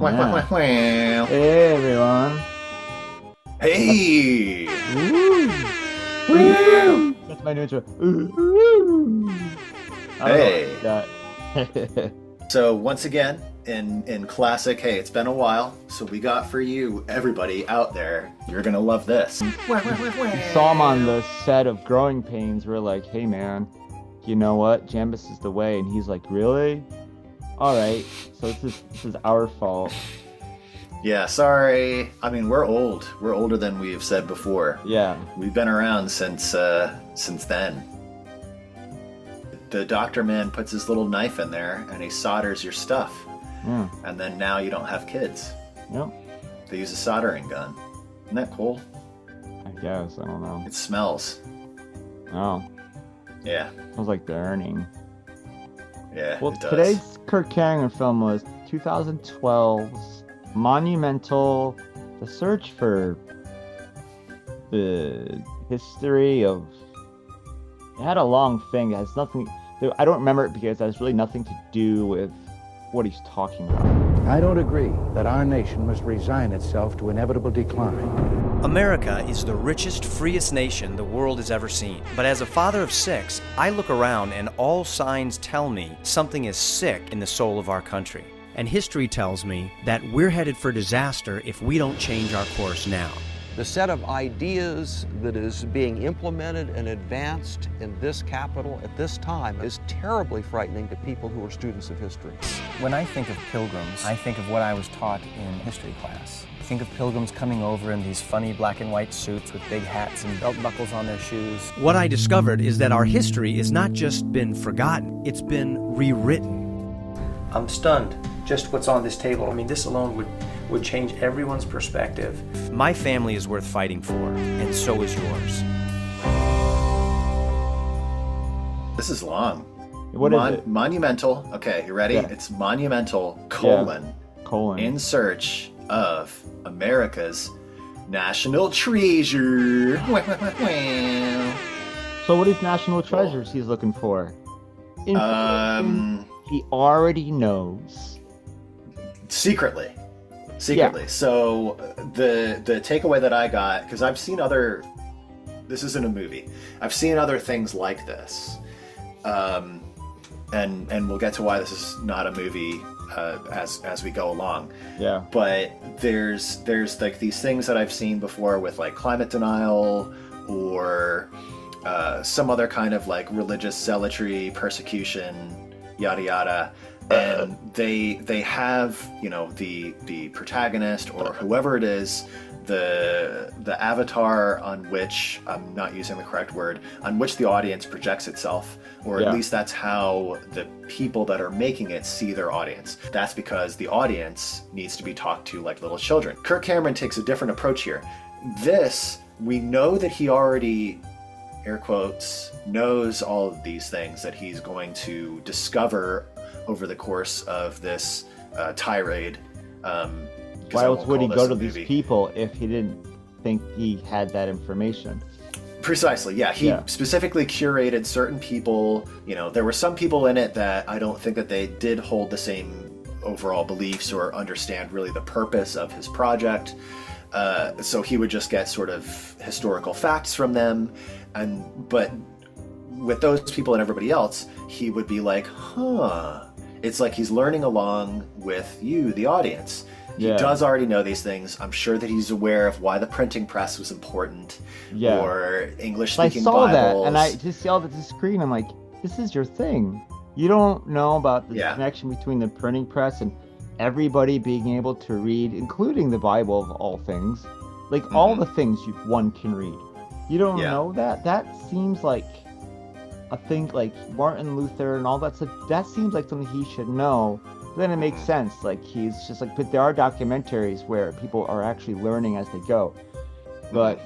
Yeah. Hey everyone. Hey! Woo. Woo. That's my new intro. Woo. I don't Hey! know that. So once again, in classic, hey, it's been a while, so we got for you, everybody out there, you're gonna love this. We saw him on the set of Growing Pains. We're like, hey man, you know what? Jambus is the way. And he's like, really? All right. So this is our fault. Yeah, sorry. I mean, we're old. We're older than we've said before. Yeah. We've been around since then. The doctor man puts his little knife in there and he solders your stuff. Yeah. And then now you don't have kids. Yep. They use a soldering gun. Isn't that cool? I guess. I don't know. It smells. Oh. Yeah. Smells like burning. Yeah, Well, it does. today's Kirk Cameron film was 2012's Monumental, The Search for the History of... It had a long thing. It has nothing... I don't remember it because it has really nothing to do with what he's talking about. I don't agree that our nation must resign itself to inevitable decline. America is the richest, freest nation the world has ever seen. But as a father of 6, I look around and all signs tell me something is sick in the soul of our country. And history tells me that we're headed for disaster if we don't change our course now. The set of ideas that is being implemented and advanced in this capital at this time is terribly frightening to people who are students of history. When I think of pilgrims, I think of what I was taught in history class. I think of pilgrims coming over in these funny black and white suits with big hats and belt buckles on their shoes. What I discovered is that our history has not just been forgotten, it's been rewritten. I'm stunned. Just what's on this table. I mean, this alone would change everyone's perspective. My family is worth fighting for, and so is yours. This is long. What is it? Monumental. Okay, you ready? Yeah. It's Monumental, Colon. in search of America's national treasure. So what is national treasures he's looking for? Information he already knows. Secretly. Yeah. So the takeaway that I got, because I've seen other, this isn't a movie, I've seen other things like this, and we'll get to why this is not a movie as we go along. Yeah. But there's like these things that I've seen before with like climate denial or some other kind of like religious zealotry, persecution, yada yada. And they have, you know, the protagonist or whoever it is, the avatar on which, I'm not using the correct word, on which the audience projects itself, or at least that's how the people that are making it see their audience. That's because the audience needs to be talked to like little children. Kirk Cameron takes a different approach here. This, we know that he already, air quotes, knows all of these things that he's going to discover over the course of this tirade. Why else would he go to these people if he didn't think he had that information? Precisely, yeah. He specifically curated certain people. You know, there were some people in it that I don't think that they did hold the same overall beliefs or understand really the purpose of his project. So he would just get sort of historical facts from them, but with those people and everybody else, he would be like, huh. It's like he's learning along with you, the audience. He does already know these things. I'm sure that he's aware of why the printing press was important, or English-speaking Bibles. I saw that, and I just yelled at the screen. I'm like, this is your thing. You don't know about the connection between the printing press and everybody being able to read, including the Bible of all things. Like, all the things one can read. You don't know that? That seems like a thing, like Martin Luther and all that stuff. That seems like something he should know. But then it makes sense. Like, he's just like, but there are documentaries where people are actually learning as they go. But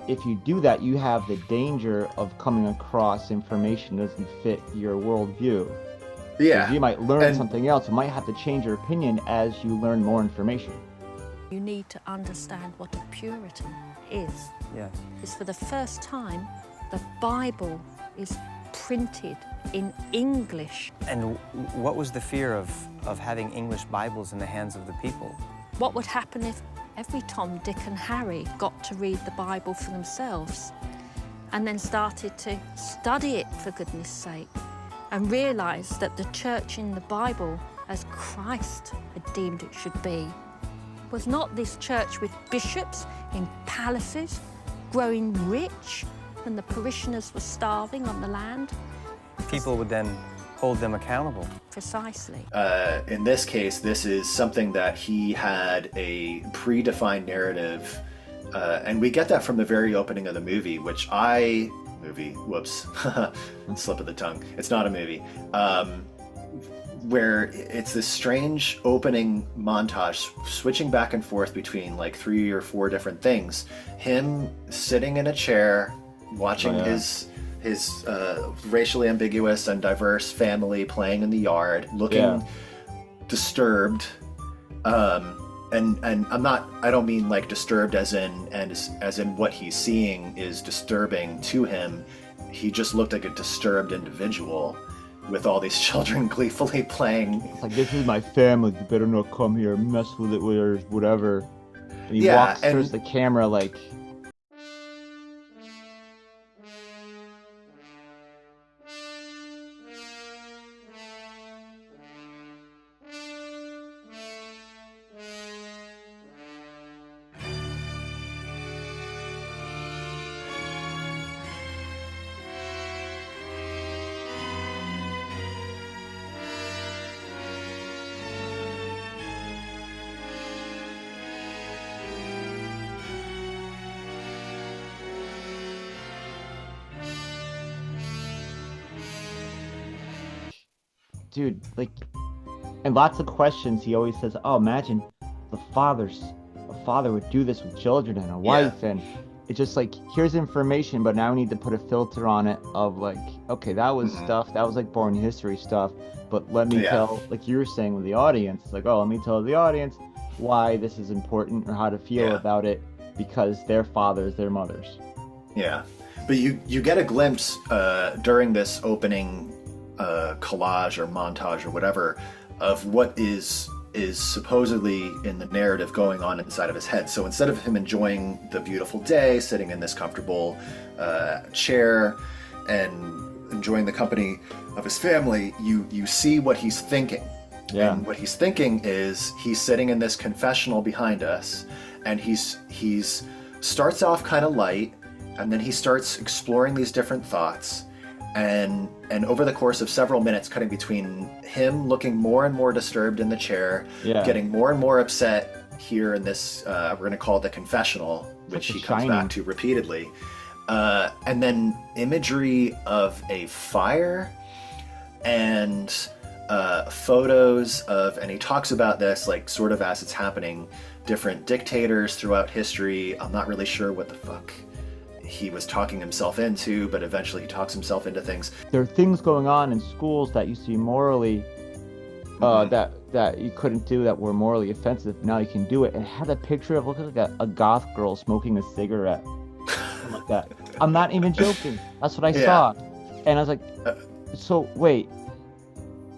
if you do that, you have the danger of coming across information that doesn't fit your worldview. Yeah. You might learn something else. You might have to change your opinion as you learn more information. You need to understand what a Puritan is. Yes. It's for the first time the Bible is printed in English. And what was the fear of of having English Bibles in the hands of the people. What would happen if every Tom, Dick and Harry got to read the Bible for themselves and then started to study it, for goodness sake, and realised that the church in the Bible, as Christ had deemed it should be, was not this church with bishops in palaces, growing rich when the parishioners were starving on the land? People would then hold them accountable. Precisely. In this case, this is something that he had a predefined narrative, and we get that from the very opening of the movie, whoops, slip of the tongue. It's not a movie. Where it's this strange opening montage, switching back and forth between like 3 or 4 different things. Him sitting in a chair, watching his racially ambiguous and diverse family playing in the yard, looking disturbed. And I don't mean like disturbed as in what he's seeing is disturbing to him. He just looked like a disturbed individual with all these children gleefully playing. It's like, this is my family, you better not come here and mess with it or whatever. And he walks towards the camera like... Dude, like, and lots of questions. He always says, "Oh, imagine a father would do this with children and a wife," and it's just like, here's information, but now we need to put a filter on it of like, okay, that was stuff that was like boring history stuff, but let me tell, like you were saying with the audience, like, oh, let me tell the audience why this is important or how to feel about it because their fathers, their mothers. Yeah, but you get a glimpse during this opening collage or montage or whatever of what is supposedly in the narrative going on inside of his head. So instead of him enjoying the beautiful day, sitting in this comfortable chair and enjoying the company of his family, you see what he's thinking. Yeah. And what he's thinking is he's sitting in this confessional behind us, and he's starts off kind of light, and then he starts exploring these different thoughts. And over the course of several minutes, cutting between him looking more and more disturbed in the chair, getting more and more upset here in this, we're going to call it the confessional, which he comes back to repeatedly. And then imagery of a fire and photos of, and he talks about this like sort of as it's happening, different dictators throughout history. I'm not really sure what the fuck he was talking himself into, but eventually he talks himself into things. There are things going on in schools that used to be morally that you couldn't do, that were morally offensive. Now you can do it. And it had a picture of looking like a goth girl smoking a cigarette, something like that. I'm not even joking. That's what I saw, and I was like, so wait,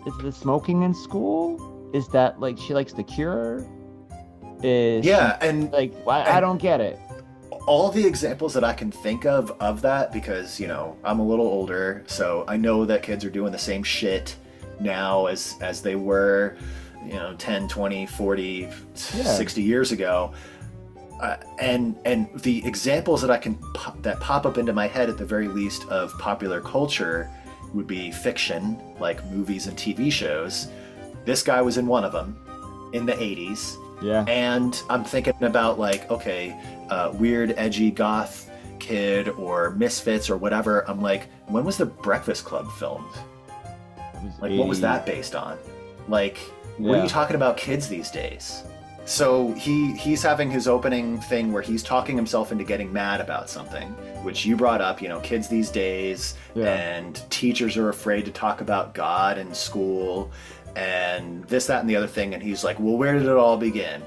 is the smoking in school? Is that like she likes The Cure? And like I don't get it. All the examples that I can think of that, because, you know, I'm a little older, so I know that kids are doing the same shit now as they were, you know, 10, 20, 40, 60 years ago. And the examples that that pop up into my head at the very least of popular culture would be fiction, like movies and TV shows. This guy was in one of them in the 80s. Yeah. And I'm thinking about like, okay, weird, edgy goth kid or Misfits or whatever. I'm like, when was The Breakfast Club filmed? Like, what was that based on? Like, what are you talking about kids these days? So he's having his opening thing where he's talking himself into getting mad about something, which you brought up, you know, kids these days, and teachers are afraid to talk about God in school, and this, that, and the other thing. And he's like, well, where did it all begin?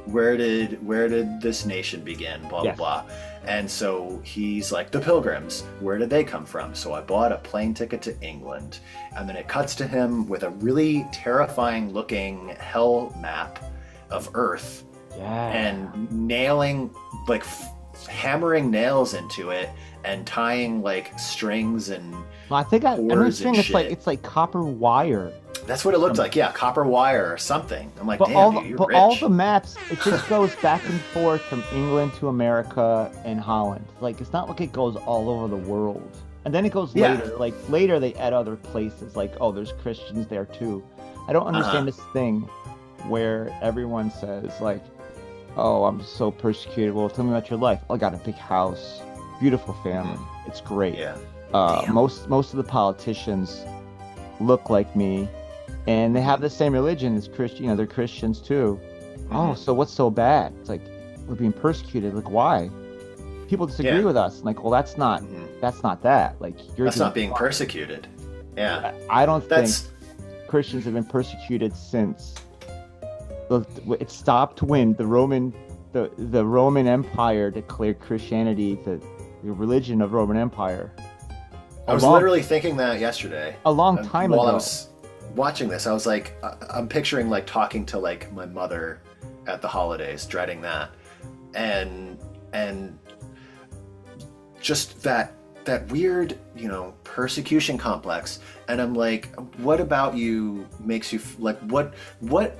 Where did this nation begin? Blah, blah, blah. And so he's like, the Pilgrims, where did they come from? So I bought a plane ticket to England. And then it cuts to him with a really terrifying looking hell map of Earth. Yeah. And nailing, like hammering nails into it and tying like strings and Well, I think I'm cords and understanding shit. it's like copper wire. That's what it looked like. Yeah, copper wire or something. I'm like, But damn, all dude, the, you're but rich. all the maps, it just goes back and forth from England to America and Holland. Like it's not like it goes all over the world. And then it goes Yeah. later. Like later they add other places. Like, oh, there's Christians there too. I don't understand this thing where everyone says like, oh, I'm so persecuted. Well, tell me about your life. Oh, I got a big house, beautiful family. It's great. Yeah. Most of the politicians look like me, and they have the same religion as Christian. You know, they're Christians too. Oh, so what's so bad? It's like we're being persecuted. Like why? People disagree with us. Like, well, that's not that. Like That's not being persecuted. Yeah. I don't That's think Christians have been persecuted since it stopped when the Roman Empire declared Christianity the religion of Roman Empire. I was literally thinking that yesterday. A long time while ago. I was watching this, I was like, I'm picturing like talking to like my mother at the holidays, dreading that, and just that weird, you know, persecution complex. And I'm like, what about you makes you like what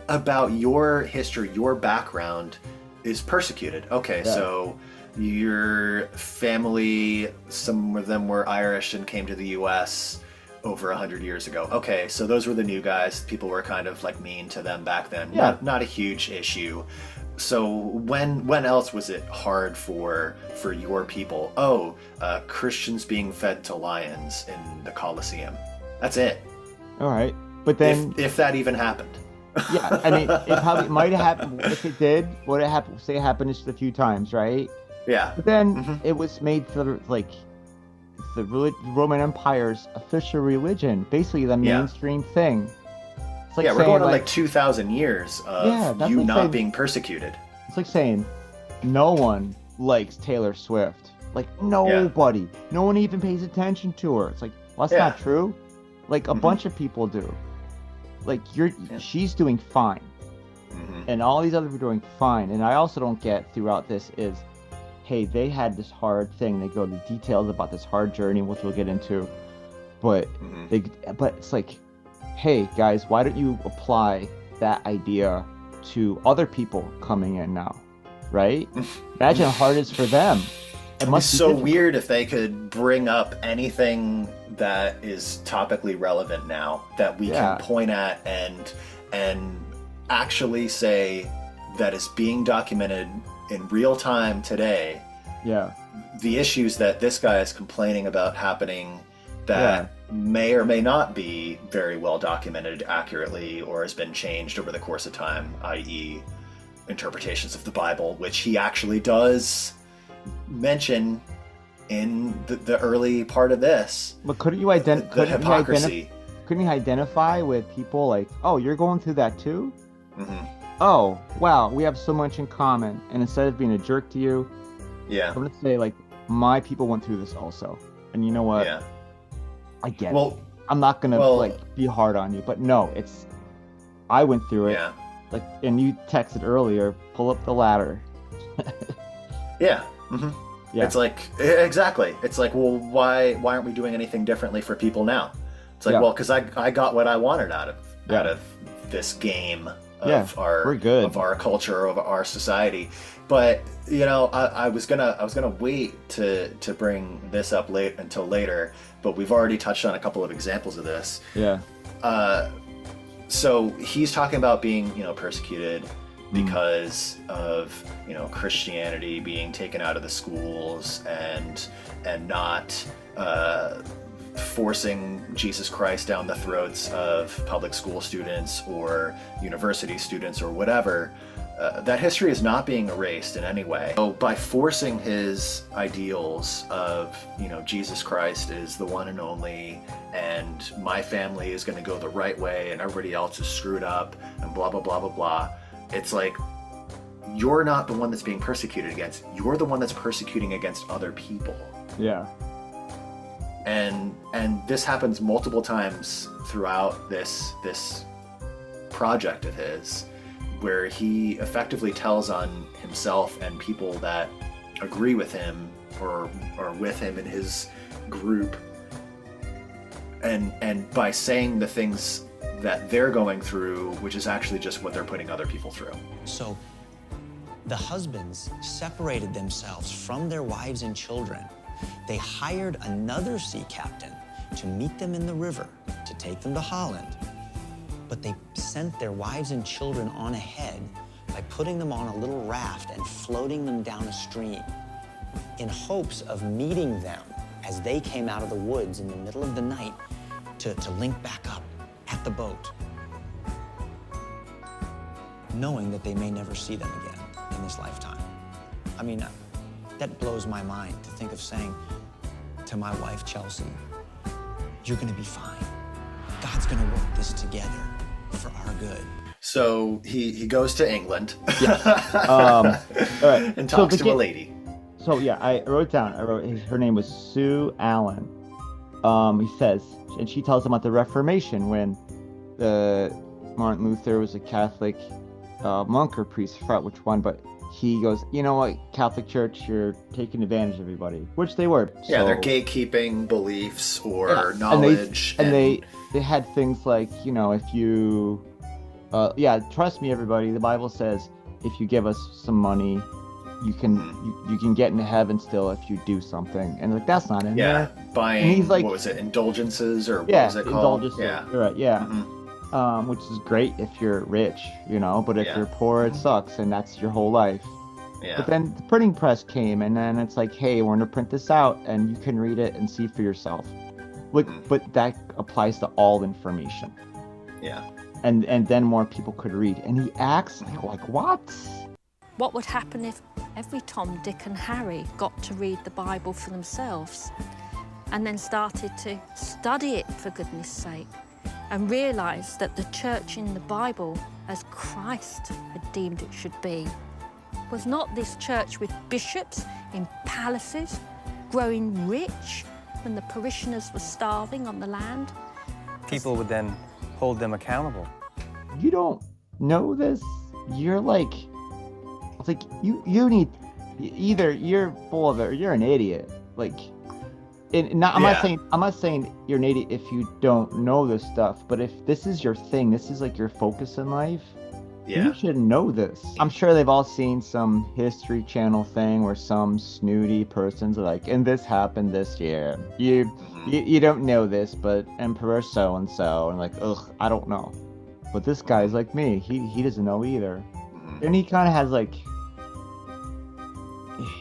about your history, your background is persecuted? Okay, so your family, some of them were Irish and came to the US over 100 years ago. Okay, so those were the new guys. People were kind of like mean to them back then. Yeah. Not a huge issue. So when else was it hard for your people? Oh, Christians being fed to lions in the Colosseum. That's it. All right, but then if that even happened. yeah, I mean, it probably might have happened. If it did, would it happen? Say it happened just a few times, right? Yeah. But then it was made for like the Roman Empire's official religion, basically the mainstream thing. It's like we're going on like 2,000 years of you like not saying, being persecuted. It's like saying no one likes Taylor Swift. Like nobody. No one even pays attention to her. It's like, well, that's not true. Like a bunch of people do. Like she's doing fine. And all these other people are doing fine. And I also don't get throughout this is, hey, they had this hard thing. They go to details about this hard journey, which we'll get into. But but it's like, hey guys, why don't you apply that idea to other people coming in now, right? Imagine how hard it is for them. It must be so weird if they could bring up anything that is topically relevant now that we can point at and actually say that is being documented in real time today. Yeah. The issues that this guy is complaining about happening that may or may not be very well documented accurately or has been changed over the course of time, i.e. interpretations of the Bible, which he actually does mention in the early part of this. But couldn't you identify hypocrisy? Couldn't you identify with people like, oh, you're going through that too? Oh, wow, we have so much in common. And instead of being a jerk to you, I'm gonna say like, my people went through this also. And you know what? Yeah. I get it. I'm not gonna like be hard on you, but no, I went through it. Yeah. Like, and you texted earlier, pull up the ladder. Yeah. It's like, exactly. It's like, well, why aren't we doing anything differently for people now? It's like, well, because I got what I wanted out of this game of our culture, of our society. But you know, I was gonna wait to bring this up until later, but we've already touched on a couple of examples of this. Yeah. So he's talking about being, you know, persecuted because of, you know, Christianity being taken out of the schools and not forcing Jesus Christ down the throats of public school students or university students or whatever. That history is not being erased in any way. So by forcing his ideals of, you know, Jesus Christ is the one and only, and my family is going to go the right way and everybody else is screwed up and blah, blah, blah, blah, blah. It's like you're not the one that's being persecuted against. You're the one that's persecuting against other people. Yeah. And this happens multiple times throughout this project of his, where he effectively tells on himself and people that agree with him or with him in his group, and by saying the things that they're going through, which is actually just what they're putting other people through. So the husbands separated themselves from their wives and children. They hired another sea captain to meet them in the river, to take them to Holland. But they sent their wives and children on ahead by putting them on a little raft and floating them down a stream in hopes of meeting them as they came out of the woods in the middle of the night to link back up at the boat, knowing that they may never see them again in this lifetime. I mean, that blows my mind to think of saying to my wife, Chelsea, you're gonna be fine. God's gonna work this together for our good. So he goes to England. Yeah. All right. And talks to a lady. So yeah, I wrote down. Her name was Sue Allen. He says, and she tells him about the Reformation when Martin Luther was a Catholic monk or priest. I forgot which one, but he goes, you know what, Catholic Church, you're taking advantage of everybody, which they were. Yeah, they're gatekeeping beliefs or knowledge. And they had things like, you know, if you, trust me, everybody. The Bible says if you give us some money, you can get into heaven still if you do something. And like that's not in there. Yeah, buying. And he's like, what was it, indulgences or what was it called? Indulgences. Yeah, right. Yeah. Mm-hmm. Which is great if you're rich, you know. But if you're poor, it sucks, and that's your whole life. Yeah. But then the printing press came, and then it's like, hey, we're gonna print this out, and you can read it and see for yourself. Like, but that applies to all information. Yeah. And then more people could read. And he acts like what? What would happen if every Tom, Dick and Harry got to read the Bible for themselves and then started to study it, for goodness sake, and realised that the church in the Bible, as Christ had deemed it should be, was not this church with bishops in palaces, growing rich when the parishioners were starving on the land? People would then hold them accountable. You don't know this? You're like, it's like you need, either you're full of it or you're an idiot. Like, I'm not saying you're an idiot if you don't know this stuff, but if this is your thing, this is like your focus in life, you should know this. I'm sure they've all seen some History Channel thing where some snooty person's like, and this happened this year. You don't know this, but Emperor so-and-so, and like, ugh, I don't know. But this guy's like me. He doesn't know either. And he kind of has like,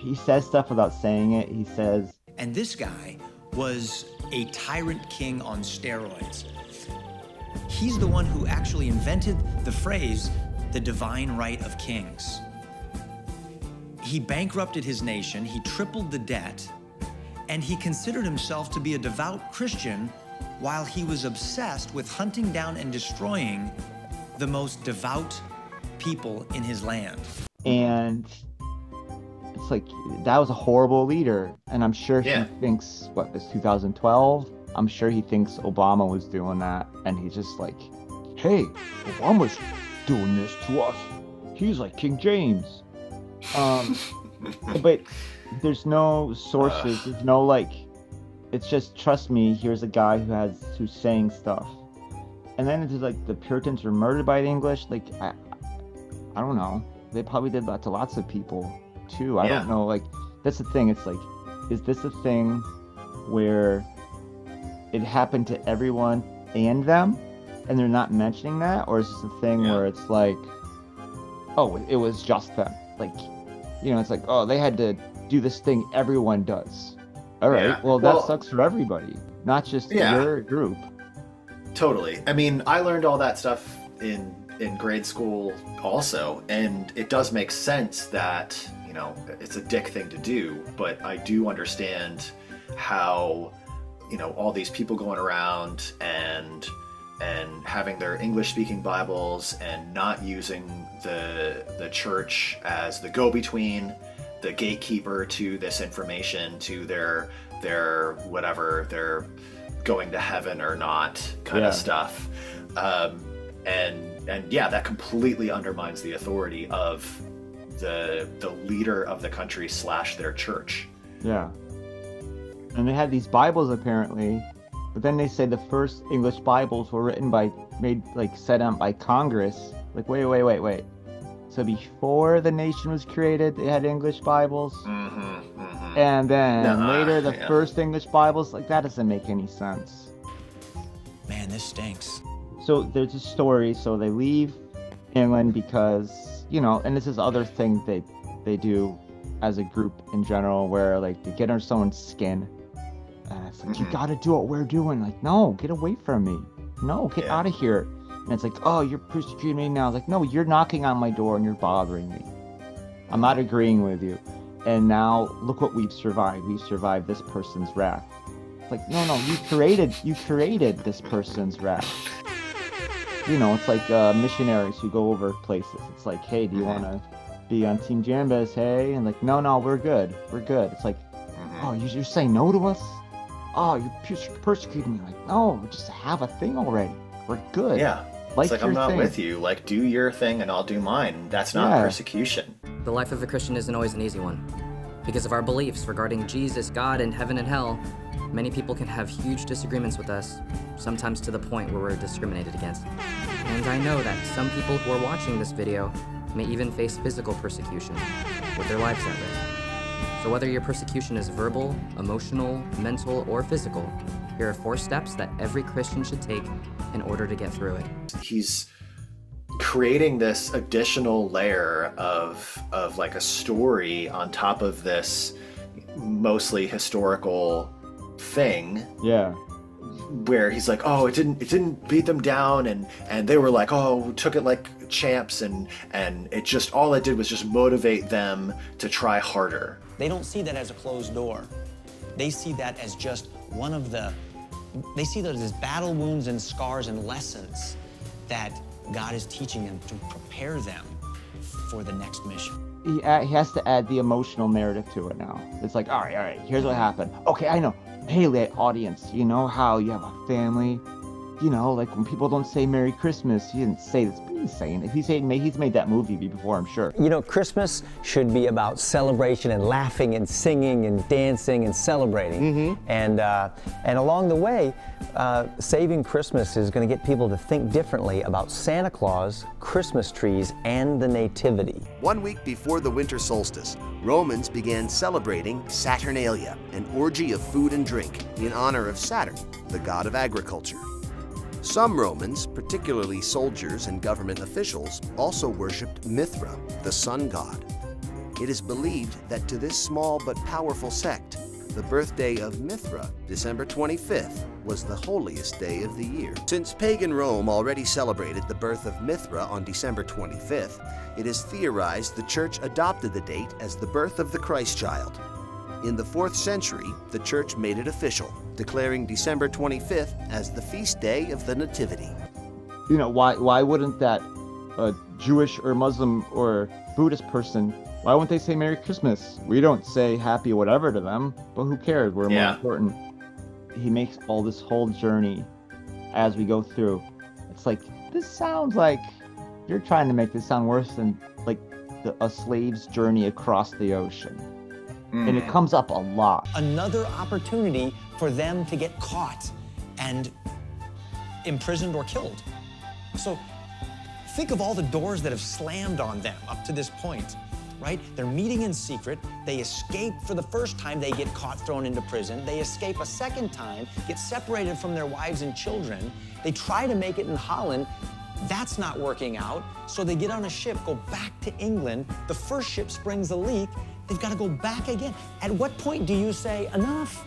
he says stuff without saying it. He says, and this guy was a tyrant king on steroids. He's the one who actually invented the phrase, the divine right of kings. He bankrupted his nation, he tripled the debt, and he considered himself to be a devout Christian while he was obsessed with hunting down and destroying the most devout people in his land. And it's like, that was a horrible leader. And I'm sure he thinks, what, this 2012? I'm sure he thinks Obama was doing that. And he's just like, hey, Obama's doing this to us. He's like King James. But there's no sources. There's no like, it's just, trust me, here's a guy who's saying stuff. And then it's just like the Puritans were murdered by the English. Like, I don't know. They probably did that to lots of people too. I don't know. Like, that's the thing. It's like, is this a thing where it happened to everyone and them, and they're not mentioning that? Or is this a thing where it's like, oh, it was just them? Like, you know, it's like, oh, they had to do this thing everyone does. All right, well, that sucks for everybody, not just your group. Totally. I mean, I learned all that stuff in grade school also, and it does make sense that, you know, it's a dick thing to do, but I do understand how, you know, all these people going around and and having their English-speaking Bibles and not using the church as the go-between, the gatekeeper to this information, to their whatever, their going to heaven or not kind of stuff. And yeah, that completely undermines the authority of the leader of the country / their church. Yeah. And they had these Bibles apparently, but then they say the first English Bibles were written set out by Congress. Like, wait. So before the nation was created, they had English Bibles. And then later the first English Bibles, like, that doesn't make any sense. Man, this stinks. So there's a story. So they leave England because, and this is other thing they do as a group in general, where like they get under someone's skin. It's like, you gotta do what we're doing. Like, no, get away from me. No, get out of here. And it's like, oh, you're persecuting me now. It's like, no, you're knocking on my door and you're bothering me. I'm not agreeing with you. And now look what we've survived. We've survived this person's wrath. It's like, no, you created this person's wrath. It's like missionaries who go over places. It's like, hey, do you want to be on Team Jambas? Hey, and like, no, we're good. It's like, oh, you're saying no to us? Oh, you're persecuting me. Like, no, just have a thing already. We're good. Yeah. It's like, I'm not with you. Like, do your thing and I'll do mine. That's not persecution. The life of a Christian isn't always an easy one. Because of our beliefs regarding Jesus, God, and heaven and hell, many people can have huge disagreements with us, sometimes to the point where we're discriminated against. And I know that some people who are watching this video may even face physical persecution, with their lives at risk. So whether your persecution is verbal, emotional, mental, or physical, here are 4 steps that every Christian should take in order to get through it. He's creating this additional layer of like a story on top of this mostly historical thing. Yeah. Where he's like, oh, it didn't beat them down, and they were like, oh, took it like champs, and it just, all it did was just motivate them to try harder. They don't see that as a closed door. They see that as just they see those as battle wounds and scars and lessons that God is teaching them to prepare them for the next mission. He has to add the emotional narrative to it now. It's like, all right, here's what happened. Okay, I know. Hey, audience, you know how you have a family? Like when people don't say Merry Christmas, he didn't say this, but he's saying it. He's made that movie before, I'm sure. Christmas should be about celebration and laughing and singing and dancing and celebrating. And along the way, saving Christmas is going to get people to think differently about Santa Claus, Christmas trees, and the Nativity. 1 week before the winter solstice, Romans began celebrating Saturnalia, an orgy of food and drink in honor of Saturn, the god of agriculture. Some Romans, particularly soldiers and government officials, also worshipped Mithra, the sun god. It is believed that to this small but powerful sect, the birthday of Mithra, December 25th, was the holiest day of the year. Since pagan Rome already celebrated the birth of Mithra on December 25th, it is theorized the church adopted the date as the birth of the Christ child. In the 4th century, the church made it official, declaring December 25th as the feast day of the Nativity. Why wouldn't that Jewish or Muslim or Buddhist person, why wouldn't they say Merry Christmas? We don't say happy whatever to them, but who cares? We're more important. He makes all this whole journey as we go through. It's like, this sounds like you're trying to make this sound worse than like a slave's journey across the ocean. And it comes up a lot. Another opportunity for them to get caught and imprisoned or killed. So think of all the doors that have slammed on them up to this point, right? They're meeting in secret. They escape for the first time. They get caught, thrown into prison. They escape a second time, get separated from their wives and children. They try to make it in Holland. That's not working out. So they get on a ship, go back to England. The first ship springs a leak. They've got to go back again. At what point do you say, enough?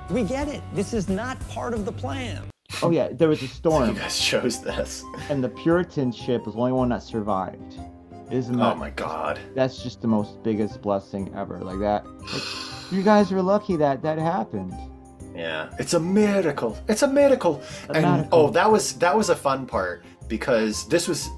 We get it. This is not part of the plan. Oh yeah, there was a storm. You guys chose this. And the Puritan ship was the only one that survived. Isn't that? Oh my God. That's just the most biggest blessing ever. Like that. Like, you guys were lucky that happened. Yeah, it's a miracle. It's a miracle. And oh, that was a fun part, because this was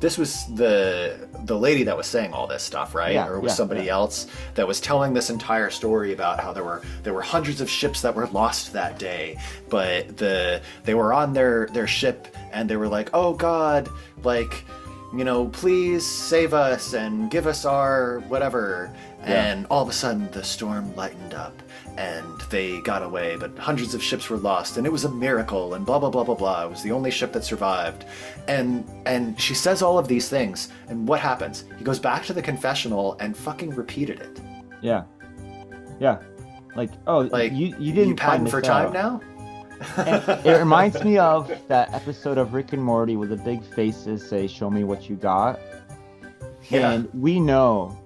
the lady that was saying all this stuff, right? Or it was somebody else that was telling this entire story about how there were hundreds of ships that were lost that day, but they were on their ship and they were like, oh God, like, you know, please save us and give us our whatever. And all of a sudden the storm lightened up and they got away, but hundreds of ships were lost and it was a miracle and blah, blah, blah, blah, blah. It was the only ship that survived. And she says all of these things, and what happens? He goes back to the confessional and fucking repeated it. Yeah. Yeah. Like, oh, like, you didn't you padding for time now? And it reminds me of that episode of Rick and Morty where the big faces say, show me what you got. Yeah. And we know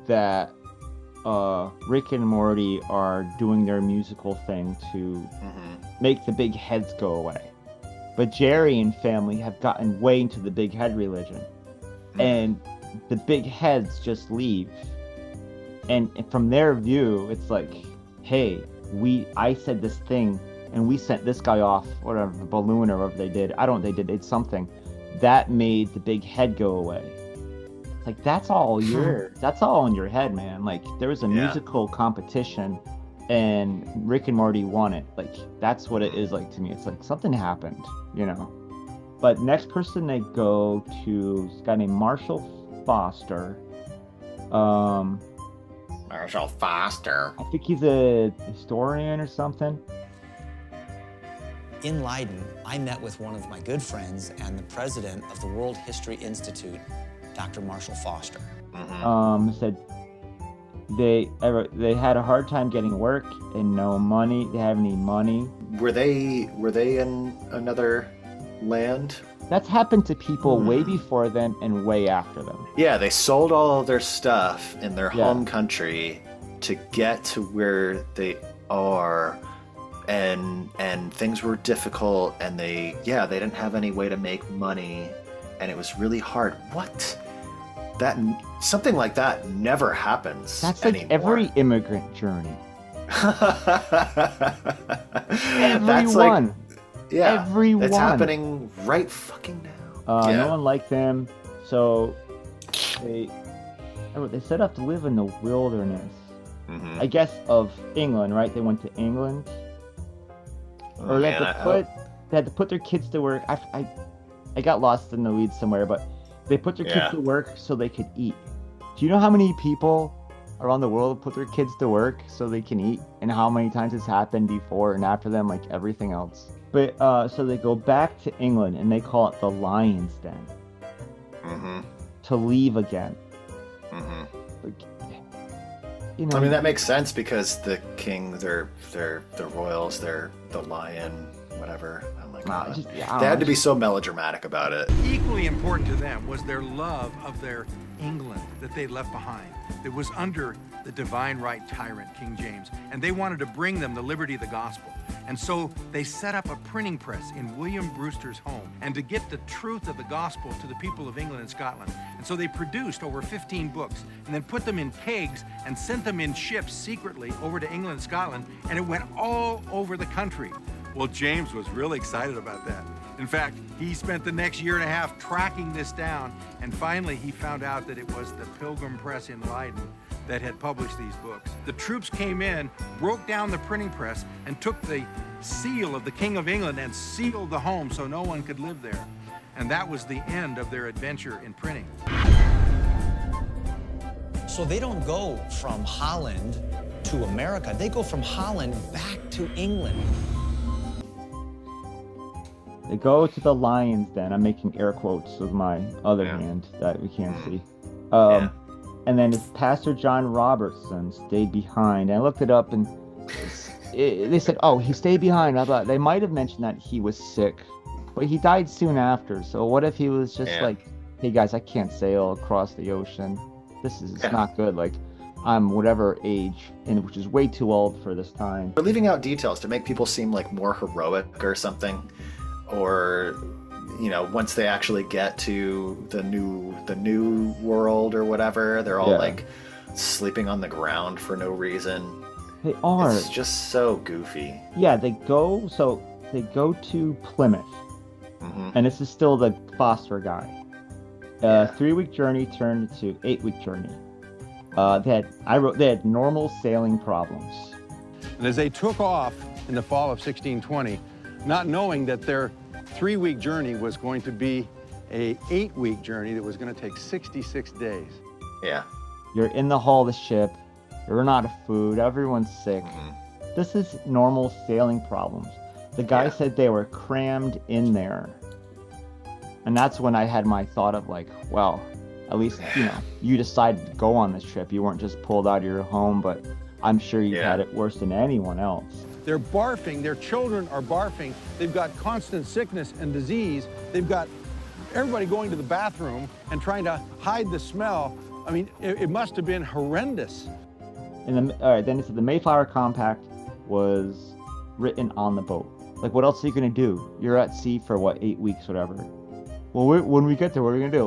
that Rick and Morty are doing their musical thing to make the big heads go away. But Jerry and family have gotten way into the big head religion. And the big heads just leave. And from their view, it's like, hey, I said this thing and we sent this guy off, whatever, the balloon or whatever they did. They did something that made the big head go away. Like, that's all in your head, man. Like, there was a musical competition and Rick and Morty won it. Like, that's what it is like to me. It's like something happened, you know. But next person they go to is a guy named Marshall Foster. Marshall Foster. I think he's a historian or something. In Leiden, I met with one of my good friends and the president of the World History Institute, Dr. Marshall Foster. Said they had a hard time getting work and no money. They have any money. Were they in another land? That's happened to people way before them and way after them. Yeah, they sold all of their stuff in their home country to get to where they are, and things were difficult, and they didn't have any way to make money, and it was really hard. What? Something like that never happens. That's like anymore. Every immigrant journey. Everyone. Everyone. It's happening right fucking now. No one liked them, so they set up to live in the wilderness. I guess of England, right? They went to England, or they had to put their kids to work. I got lost in the weeds somewhere, but they put their kids to work so they could eat. Do you know how many people around the world put their kids to work so they can eat, and how many times it's happened before and after them, like everything else? But so they go back to England and they call it the Lion's Den. To leave again. Like, you know, I mean, that makes sense because the king, they're the royals, they're the lion, whatever. I'm like, they had to be so melodramatic about it. Equally important to them was their love of their England that they left behind. That was under the divine right tyrant, King James, and they wanted to bring them the liberty of the gospel. And so they set up a printing press in William Brewster's home, and to get the truth of the gospel to the people of England and Scotland. And so they produced over 15 books and then put them in kegs and sent them in ships secretly over to England and Scotland, and it went all over the country. Well, James was really excited about that. In fact, he spent the next year and a half tracking this down, and finally he found out that it was the Pilgrim Press in Leiden that had published these books. The troops came in, broke down the printing press, and took the seal of the King of England and sealed the home so no one could live there. And that was the end of their adventure in printing. So they don't go from Holland to America, they go from Holland back to England. They go to the Lion's Den. I'm making air quotes with my other hand that we can't see. And then Pastor John Robertson stayed behind. I looked it up, and they said, oh, he stayed behind. I thought they might have mentioned that he was sick, but he died soon after. So what if he was just like, hey guys, I can't sail across the ocean. This is not good. Like, I'm whatever age, and which is way too old for this time. We're leaving out details to make people seem like more heroic or something, or you know, once they actually get to the new world or whatever, they're all like sleeping on the ground for no reason. They are. It's just so goofy. Yeah, they go to Plymouth, Mm-hmm. and this is still the Foster guy. 3-week journey turned to 8-week journey. They had normal sailing problems. And as they took off in the fall of 1620, not knowing that their 3-week journey was going to be a 8-week journey that was going to take 66 days. Yeah. You're in the hull of the ship. You're out of food. Everyone's sick. Mm-hmm. This is normal sailing problems. The guy said they were crammed in there. And that's when I had my thought of like, well, at least, you decided to go on this trip. You weren't just pulled out of your home, but I'm sure you had it worse than anyone else. They're barfing. Their children are barfing. They've got constant sickness and disease. They've got everybody going to the bathroom and trying to hide the smell. I mean, it must have been horrendous. Then it said the Mayflower Compact was written on the boat. Like, what else are you gonna do? You're at sea for what, 8 weeks, whatever. Well, when we get there, what are we gonna do?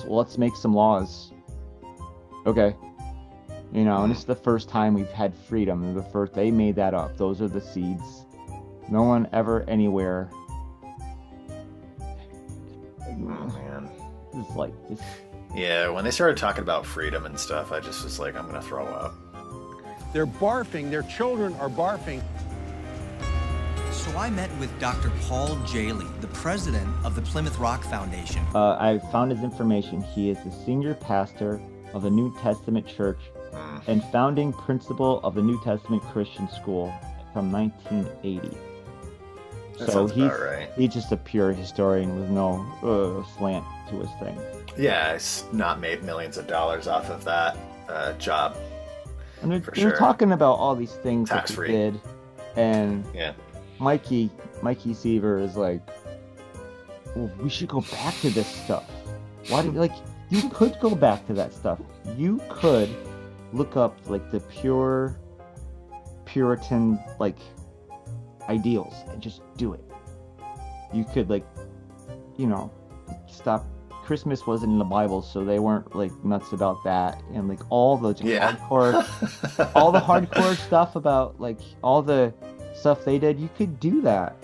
Let's make some laws. Okay. And it's the first time we've had freedom. They made that up. Those are the seeds. No one ever anywhere. Oh man. It's like this. Yeah, when they started talking about freedom and stuff, I just was like, I'm gonna throw up. They're barfing. Their children are barfing. So I met with Dr. Paul Jaley, the president of the Plymouth Rock Foundation. I found his information. He is the senior pastor of the New Testament Church and founding principal of the New Testament Christian School from 1980. That sounds about right. He's just a pure historian with no slant to his thing. Yeah, he's not made millions of dollars off of that job. And they're talking about all these things tax that free he did, and yeah. Mikey Seaver is like, well, we should go back to this stuff. Why do you could go back to that stuff. You could look up like the Puritan ideals and just do it. You could stop. Christmas wasn't in the Bible, so they weren't nuts about that, and all the hardcore stuff about all the stuff they did. You could do that,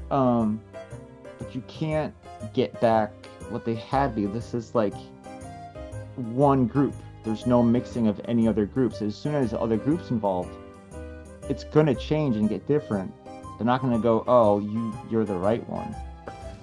but you can't get back what they had because this is one group. There's no mixing of any other groups. As soon as other groups involved, it's gonna change and get different. They're not gonna go, oh, you're the right one.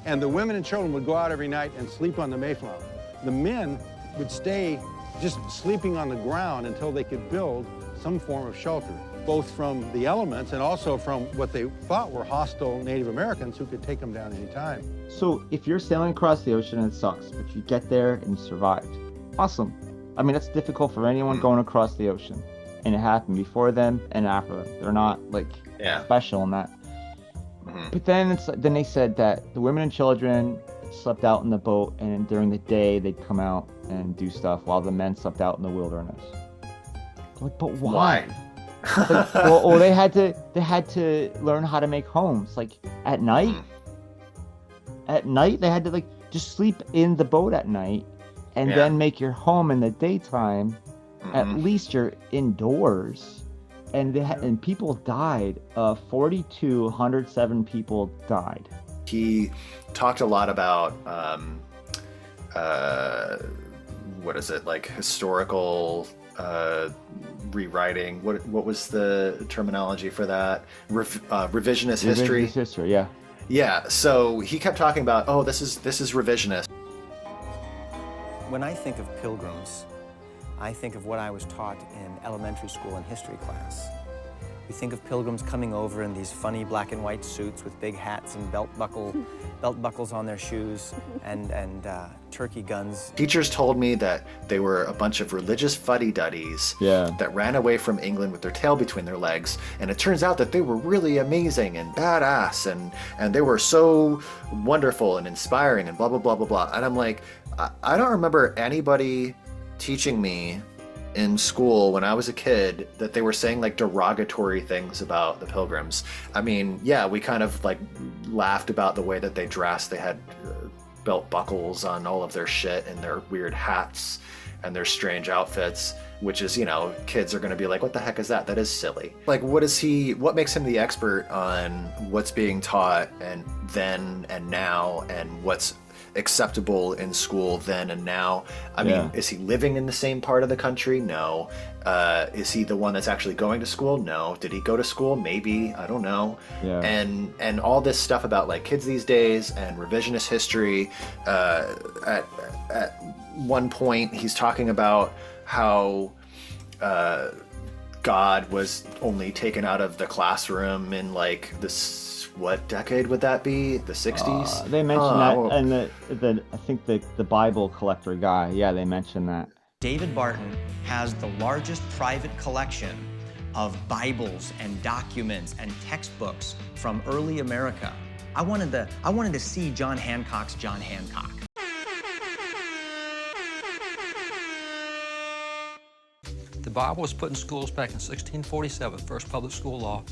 And the women and children would go out every night and sleep on the Mayflower. The men would stay just sleeping on the ground until they could build some form of shelter, both from the elements and also from what they thought were hostile Native Americans who could take them down any time. So if you're sailing across the ocean and it sucks, but you get there and you survived, awesome. I mean, that's difficult for anyone going across the ocean. And it happened before them and after them. They're not special in that. But then they said that the women and children slept out in the boat, and during the day they'd come out and do stuff while the men slept out in the wilderness. But why? Well, they had to learn how to make homes. At night. At night they had to just sleep in the boat at night, and then make your home in the daytime. At least you're indoors. And people died. 4,207 people died. He talked a lot about historical rewriting. What was the terminology for that? Revisionist history. Revisionist history, yeah. Yeah. So he kept talking about, oh, this is revisionist. When I think of pilgrims, I think of what I was taught in elementary school and history class. We think of pilgrims coming over in these funny black and white suits with big hats and belt buckles on their shoes and turkey guns. Teachers told me that they were a bunch of religious fuddy-duddies that ran away from England with their tail between their legs, and it turns out that they were really amazing and badass, and they were so wonderful and inspiring and blah, blah, blah, blah, blah. And I'm like, I don't remember anybody teaching me in school when I was a kid that they were saying derogatory things about the Pilgrims. I mean, yeah, we kind of laughed about the way that they dressed. They had belt buckles on all of their shit and their weird hats and their strange outfits. which is, you know, kids are going to be like, what the heck is that? That is silly. Like, what makes him the expert on what's being taught and then and now and what's acceptable in school then and now? I mean, is he living in the same part of the country? No. Is he the one that's actually going to school? No. Did he go to school? Maybe. I don't know. Yeah. And all this stuff about like kids these days and revisionist history. At one point, he's talking about how God was only taken out of the classroom in like this. What decade would that be? The 60s? They mentioned that, and I think the Bible collector guy, they mentioned that. David Barton has the largest private collection of Bibles and documents and textbooks from early America. I wanted to see John Hancock's John Hancock. The Bible was put in schools back in 1647, first public school law.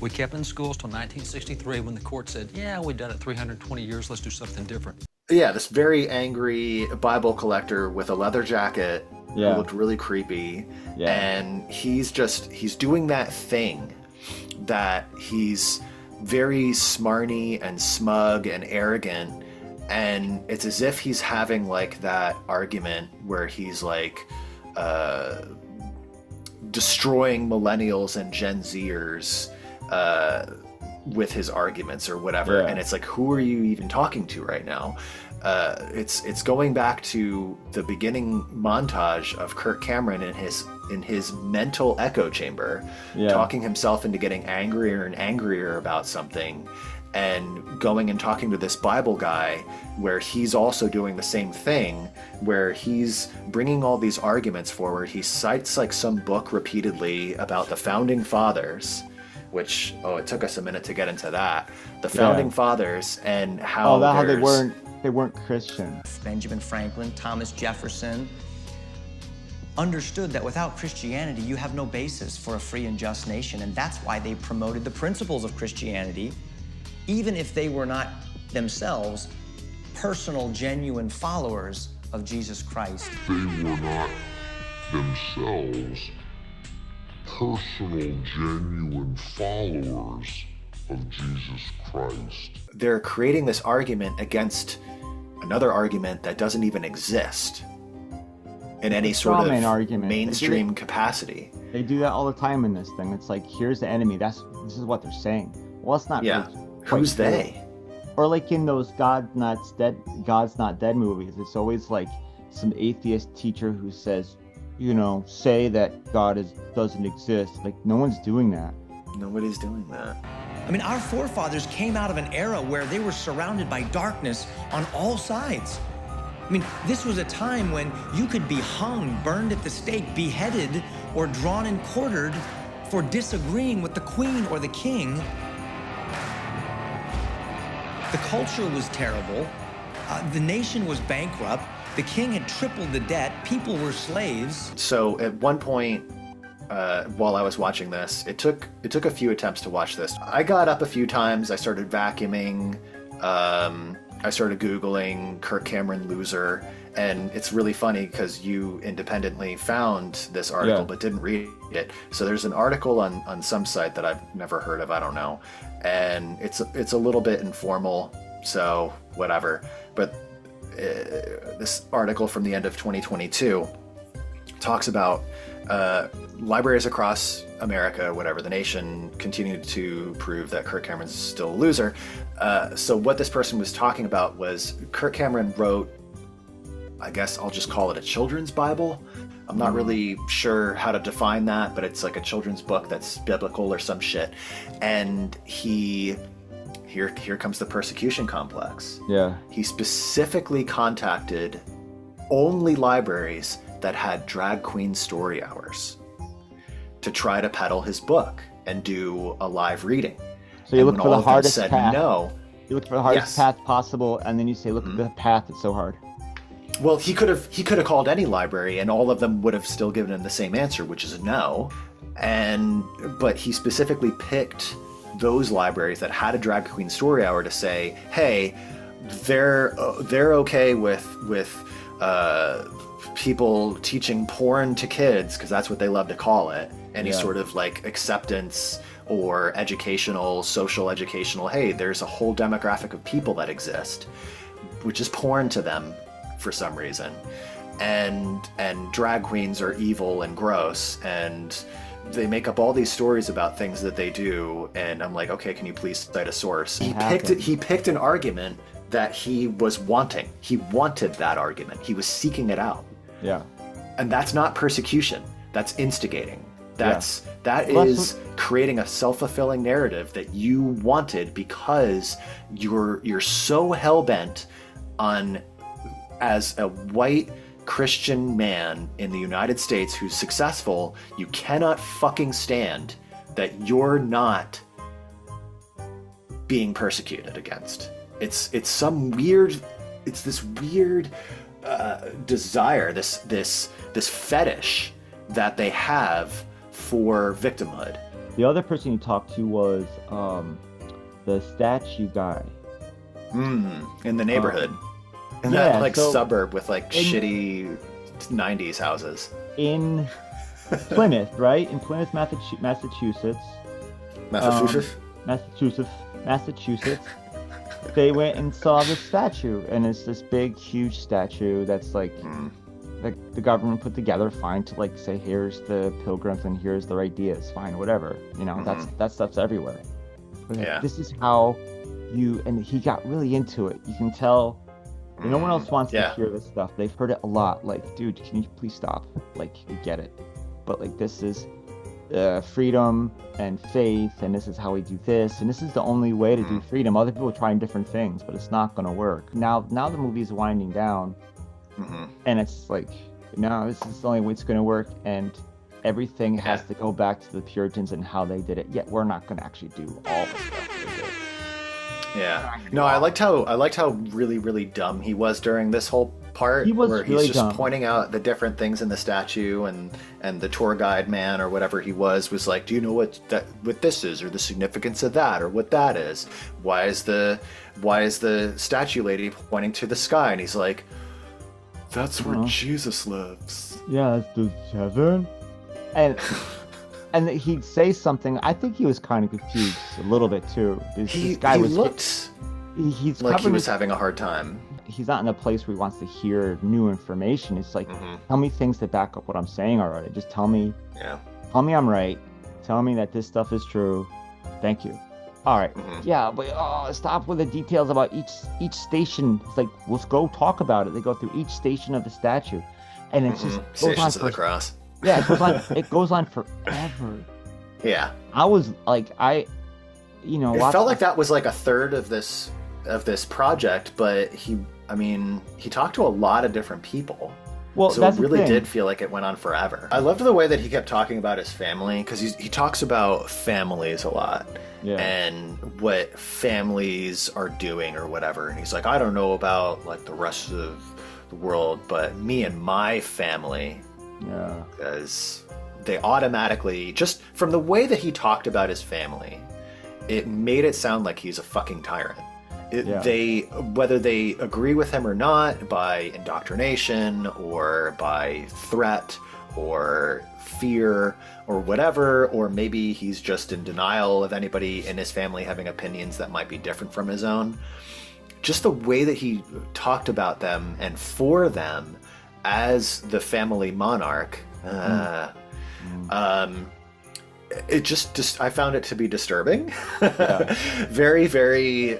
We kept it in schools till 1963 when the court said, yeah, we've done it 320 years, let's do something different. Yeah, this very angry Bible collector with a leather jacket who looked really creepy. Yeah. And he's doing that thing that he's very smarmy and smug and arrogant. And it's as if he's having like that argument where he's like, destroying millennials and Gen Zers with his arguments or whatever. And it's like, who are you even talking to right now? It's going back to the beginning montage of Kirk Cameron in his mental echo chamber, talking himself into getting angrier and angrier about something, and going and talking to this Bible guy where he's also doing the same thing, where he's bringing all these arguments forward. He cites like some book repeatedly about the founding fathers, which, it took us a minute to get into that. The founding fathers and how they weren't Christians. Benjamin Franklin, Thomas Jefferson understood that without Christianity, you have no basis for a free and just nation, and that's why they promoted the principles of Christianity, even if they were not themselves personal, genuine followers of Jesus Christ. They were not themselves personal, genuine followers of Jesus Christ. They're creating this argument against another argument that doesn't even exist in any sort of mainstream capacity. They do that all the time in this thing. It's like, here's the enemy. This is what they're saying. Well, it's not. Yeah. Who's they? Or like in those God's Not Dead movies, it's always like some atheist teacher who says, say that God doesn't exist. Like, no one's doing that. Nobody's doing that. I mean, our forefathers came out of an era where they were surrounded by darkness on all sides. I mean, this was a time when you could be hung, burned at the stake, beheaded, or drawn and quartered for disagreeing with the queen or the king. The culture was terrible. The nation was bankrupt. The king had tripled the debt. People were slaves. So at one point, while I was watching this, it took a few attempts to watch this. I got up a few times. I started vacuuming. I started Googling Kirk Cameron loser. And it's really funny because you independently found this article but didn't read it. So there's an article on some site that I've never heard of. I don't know. And it's a little bit informal, so whatever. But this article from the end of 2022 talks about libraries across America, whatever, the nation, continued to prove that Kirk Cameron's still a loser. So what this person was talking about was Kirk Cameron wrote, I guess I'll just call it a children's Bible. I'm not really sure how to define that, but it's like a children's book that's biblical or some shit. And here comes the persecution complex. Yeah. He specifically contacted only libraries that had drag queen story hours to try to peddle his book and do a live reading. So you look for the hardest path. No. You look for the hardest path possible, and then you say, look at the path that's so hard. Well, he could have called any library, and all of them would have still given him the same answer, which is no. But he specifically picked those libraries that had a drag queen story hour to say, hey, they're okay with people teaching porn to kids, because that's what they love to call it, any sort of like acceptance or social educational, hey, there's a whole demographic of people that exist, which is porn to them for some reason. And drag queens are evil and gross, and they make up all these stories about things that they do, and I'm like, okay, can you please cite a source? He picked an argument that he was wanting. He wanted that argument. He was seeking it out. Yeah. And that's not persecution. That's instigating. That is creating a self-fulfilling narrative that you wanted because you're so hell-bent on, as a white Christian man in the United States who's successful, you cannot fucking stand that you're not being persecuted against. It's this weird desire, this fetish that they have for victimhood. The other person you talked to was the statue guy. In the neighborhood. In that suburb with shitty 90s houses. In Plymouth, right? In Plymouth, Massachusetts. Massachusetts. They went and saw the statue, and it's this big, huge statue that's like the government put together, fine, to like say, here's the pilgrims and here's their ideas, fine, whatever. You know, that stuff's everywhere. But this is how and he got really into it. You can tell. No one else wants to hear this stuff. They've heard it a lot. Like, dude, can you please stop? Like, we get it. But like, this is freedom and faith, and this is how we do this, and this is the only way to do freedom. Other people are trying different things, but it's not going to work. Now the movie's winding down, and it's like, no, this is the only way it's going to work, and everything has to go back to the Puritans and how they did it. Yet we're not going to actually do all the stuff they did. Yeah. No, I liked how really, really dumb he was during this whole part, where he's just dumb, pointing out the different things in the statue, and the tour guide man or whatever he was like, do you know what this is, or the significance of that, or what that is? Why is the statue lady pointing to the sky? And he's like, that's where Jesus lives. Yeah, that's the heaven. And he'd say something. I think he was kind of confused a little bit too. This guy looked like he was having a hard time. He's not in a place where he wants to hear new information. It's like, tell me things that back up what I'm saying already. Just tell me. Yeah. Tell me I'm right. Tell me that this stuff is true. Thank you. All right. Yeah, but stop with the details about each station. It's like, let's go talk about it. They go through each station of the statue, and it's just Stations of the Cross. Yeah, it goes on forever. Yeah. I was like, it felt like that was like a third of this project, but he talked to a lot of different people. Well, so it really did feel like it went on forever. I loved the way that he kept talking about his family, because he talks about families a lot. Yeah. And what families are doing or whatever. And he's like, I don't know about like the rest of the world, but me and my family. Yeah. Because they automatically, just from the way that he talked about his family, it made it sound like he's a fucking tyrant. Whether they agree with him or not, by indoctrination or by threat or fear or whatever, or maybe he's just in denial of anybody in his family having opinions that might be different from his own. Just the way that he talked about them and for them as the family monarch, it just I found it to be disturbing. Very, very,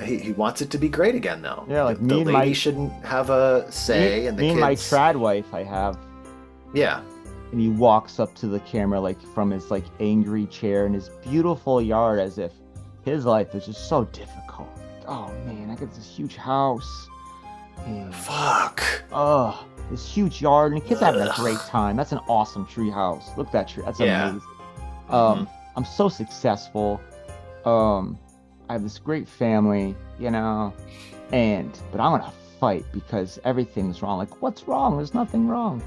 he wants it to be great again, though. Yeah, like the lady shouldn't have a say, and the kids. Me and my trad wife, I have. Yeah. And he walks up to the camera like from his like angry chair in his beautiful yard, as if his life is just so difficult. Oh man, I got this huge house. Fuck. Oh, this huge yard, and the kids are having a great time. That's an awesome tree house. Look at that tree. That's amazing. I'm so successful. I have this great family, but I'm gonna fight because everything's wrong. Like, what's wrong? There's nothing wrong.